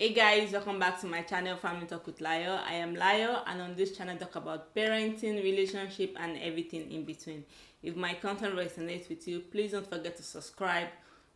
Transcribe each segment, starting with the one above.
Hey guys, welcome back to my channel Family Talk with Layoh. I am Layoh, and on this channel I talk about parenting, relationship and everything in between. If my content resonates with you, please don't forget to subscribe,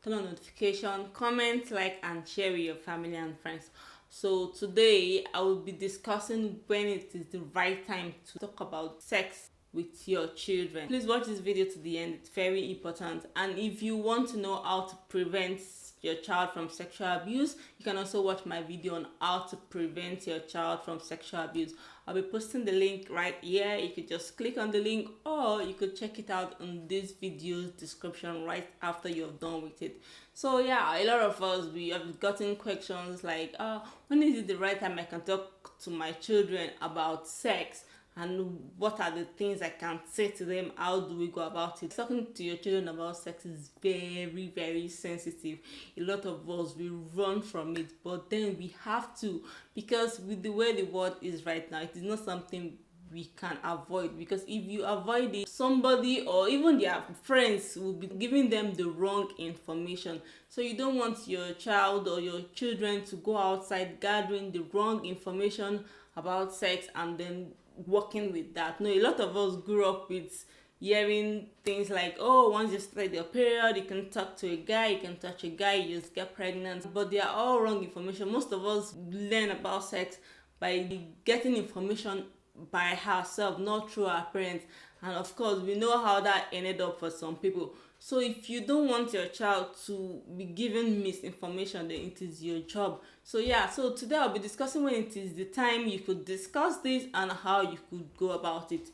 turn on notification, comment, like and share with your family and friends. So today I will be discussing when it is the right time to talk about sex with your children. Please watch this video to the end, it's very important. And if you want to know how to prevent your child from sexual abuse, you can also watch my video on how to prevent your child from sexual abuse. I'll be posting the link right here. You could just click on the link, or you could check it out in this video's description right after you're done with it. So yeah, a lot of us, we have gotten questions like, when is it the right time I can talk to my children about sex? And what are the things I can say to them? How do we go about it? Talking to your children about sex is very, very sensitive. A lot of us will run from it, but then we have to, because with the way the world is right now, it is not something we can avoid. Because if you avoid it, somebody or even their friends will be giving them the wrong information. So you don't want your child or your children to go outside gathering the wrong information about sex and then working with that. No, a lot of us grew up with hearing things like, oh, once you start your period, you can talk to a guy, you can touch a guy, you just get pregnant. But they are all wrong information. Most of us learn about sex by getting information by ourselves, not through our parents. And of course, we know how that ended up for some people. So if you don't want your child to be given misinformation, then it is your job. So yeah, so today I'll be discussing when it is the time you could discuss this and how you could go about it.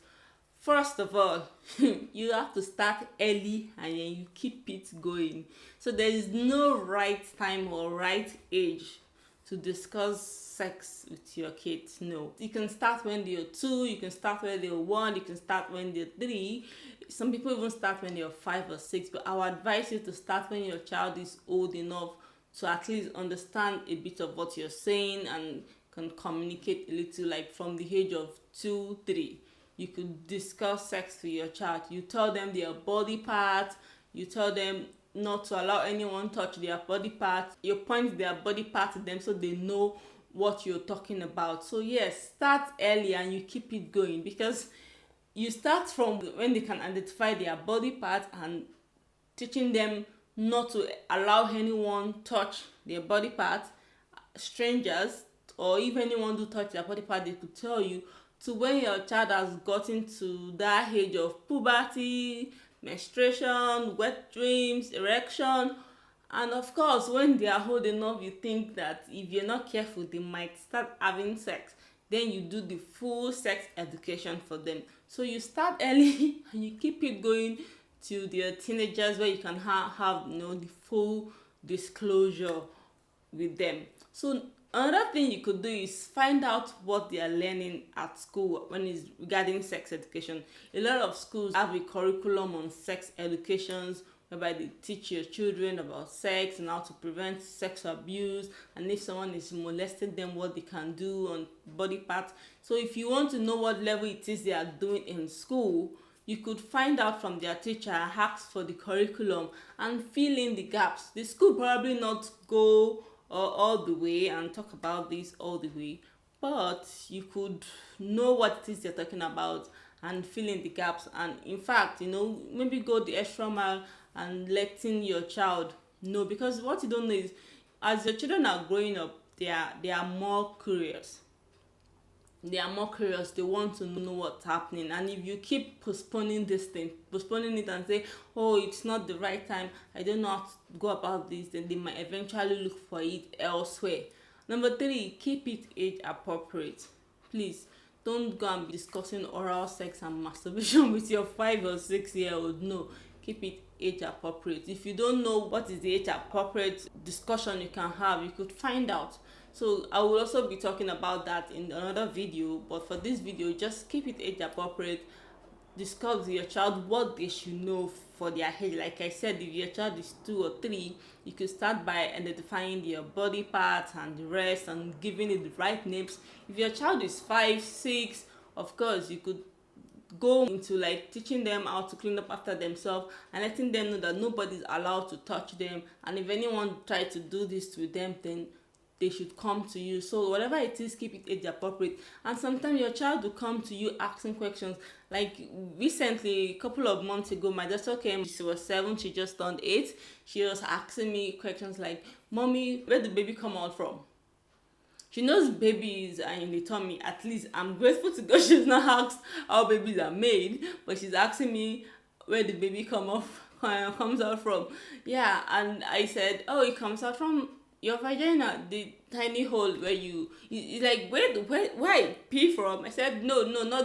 First of all, you have to start early and then you keep it going. So there is no right time or right age to discuss sex with your kids. No, you can start when they're 2, you can start when they're 1, you can start when they're 3. Some people even start when they're 5 or 6, but I would advise you to start when your child is old enough to at least understand a bit of what you're saying and can communicate a little. Like from the age of 2, 3, you could discuss sex with your child. You tell them their body parts, you tell them not to allow anyone touch their body parts. You point their body part to them so they know what you're talking about. So yes, start early and you keep it going, because you start from when they can identify their body parts and teaching them not to allow anyone touch their body parts, strangers, or if anyone do touch their body part, they could tell you, to when your child has gotten to that age of puberty, menstruation, wet dreams, erection. And of course, when they are old enough, you think that if you're not careful, they might start having sex. Then you do the full sex education for them. So you start early and you keep it going till they're teenagers, where you can have the full disclosure with them. So another thing you could do is find out what they are learning at school when it's regarding sex education. A lot of schools have a curriculum on sex educations, whereby they teach your children about sex and how to prevent sexual abuse, and if someone is molesting them, what they can do on body parts. So if you want to know what level it is they are doing in school, you could find out from their teacher, ask for the curriculum and fill in the gaps. The school probably not go all the way and talk about this all the way, but you could know what it is they're talking about and fill in the gaps. And in fact, maybe go the extra mile and letting your child know, because what you don't know is, as your children are growing up, they are more curious. They want to know what's happening. And if you keep postponing it and say, oh, it's not the right time, I don't know how to go about this, then they might eventually look for it elsewhere. Number 3, keep it age appropriate. Please don't go and be discussing oral sex and masturbation with your 5 or 6-year-old. No, keep it age appropriate. If you don't know what is the age appropriate discussion you can have, you could find out. So I will also be talking about that in another video, but for this video, just keep it age appropriate. Discuss with your child what they should know for their age. Like I said, if your child is 2 or 3, you could start by identifying their body parts and the rest and giving it the right names. If your child is 5, 6, of course you could go into like teaching them how to clean up after themselves and letting them know that nobody's allowed to touch them, and if anyone try to do this to them, then they should come to you. So whatever it is, keep it age appropriate. And sometimes your child will come to you asking questions. Like recently, a couple of months ago, my daughter came. She was 7. She just turned 8. She was asking me questions like, "Mommy, where did baby come out from?" She knows babies are in the tummy. At least I'm grateful to God she's not asked how babies are made, but she's asking me where the baby comes out from. Yeah, and I said, "Oh, it comes out from your vagina, the tiny hole where it's like, where pee from?" I said, "No, not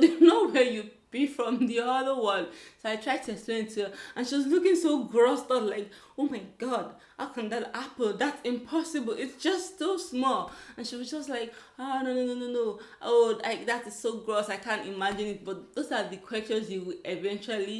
where you pee from, the other one." So I tried to explain to her, and she was looking so grossed out, like, "Oh my God, how can that happen? That's impossible. It's just so small." And she was just like, "Oh, no. Oh, that is so gross. I can't imagine it." But those are the questions you will eventually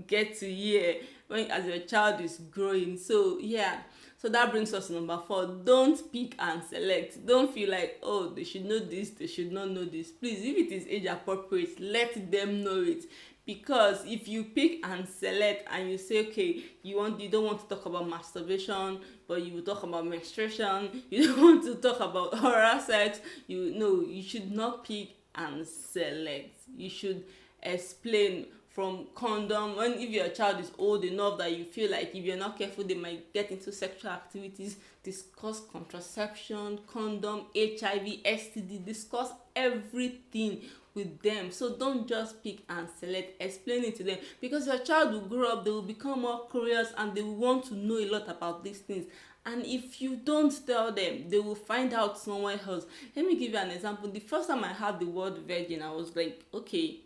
get to hear as your child is growing. So yeah. So that brings us to number 4. Don't pick and select. Don't feel like, oh, they should know this, they should not know this. Please, if it is age appropriate, let them know it. Because if you pick and select and you say, okay, you don't want to talk about masturbation, but you will talk about menstruation, you don't want to talk about oral sex, you should not pick and select. You should explain from condom. If your child is old enough that you feel like if you're not careful they might get into sexual activities, discuss contraception, condom, HIV, STD, discuss everything with them. So don't just pick and select, explain it to them, because your child will grow up, they will become more curious and they will want to know a lot about these things. And if you don't tell them, they will find out somewhere else. Let me give you an example. The first time I heard the word virgin, I was like, okay,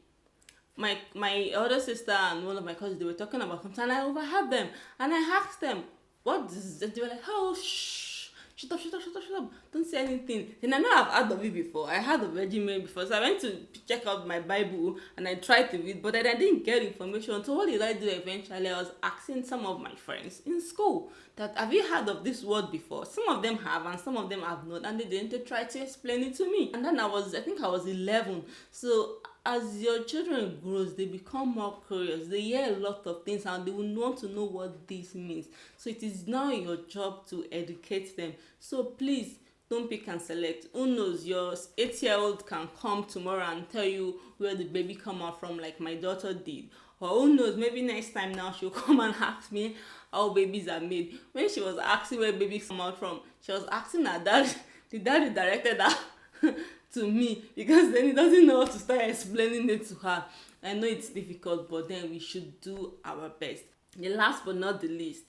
my older sister and one of my cousins, they were talking about something, and I overheard them, and I asked them, "What is it?" They were like, "Oh, shh, shut up, don't say anything." Then I know I've heard of it before. I heard of Virgin Mary before, so I went to check out my Bible and I tried to read, but then I didn't get information. So what did I do eventually? I was asking some of my friends in school that, "Have you heard of this word before?" Some of them have and some of them have not, and they didn't try to explain it to me. And then I think I was 11. So as your children grows, they become more curious. They hear a lot of things and they will want to know what this means. So it is now your job to educate them. So please don't pick and select. Who knows, your 8-year-old can come tomorrow and tell you where the baby come out from, like my daughter did. Or who knows, maybe next time now she'll come and ask me how babies are made. When she was asking where babies come out from, she was asking her dad. The daddy directed her to me, because then he doesn't know how to start explaining it to her. I know it's difficult, but then we should do our best. The last but not the least,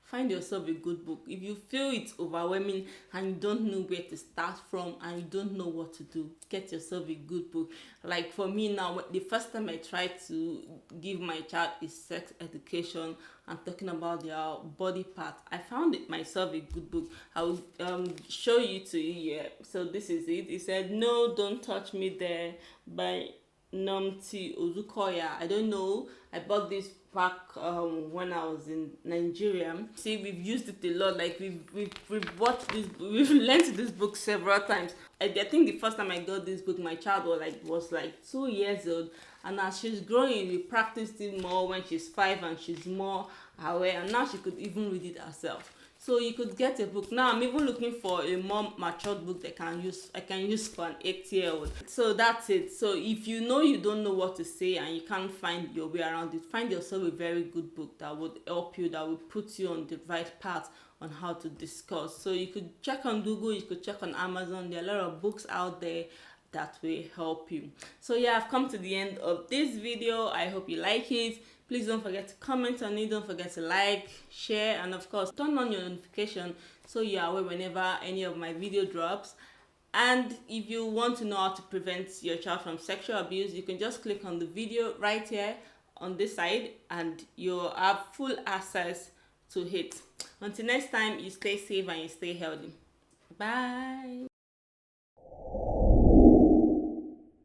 find yourself a good book. If you feel it's overwhelming and you don't know where to start from and you don't know what to do, get yourself a good book. Like for me now, the first time I tried to give my child a sex education and talking about their body part, I found it myself a good book. I will show you to you here. So this is it. It said, "No, Don't Touch Me There" by Nomti Ozukoya. I don't know. I bought this back when I was in Nigeria. See, we've used it a lot. Like we've watched this, we've learned this book several times. I think the first time I got this book, my child was like 2 years old, and as she's growing, we practiced it more when she's 5 and she's more aware, and now she could even read it herself. So you could get a book. Now I'm even looking for a more matured book that I can use for an 8-year-old. So that's it. So if you know you don't know what to say and you can't find your way around it, find yourself a very good book that would help you, that will put you on the right path on how to discuss. So you could check on Google, you could check on Amazon. There are a lot of books out there that will help you. So yeah, I've come to the end of this video. I hope you like it. Please don't forget to comment on it, don't forget to like, share, and of course turn on your notification so you are aware whenever any of my video drops. And if you want to know how to prevent your child from sexual abuse, you can just click on the video right here on this side and you'll have full access to it. Until next time, you stay safe and you stay healthy. Bye.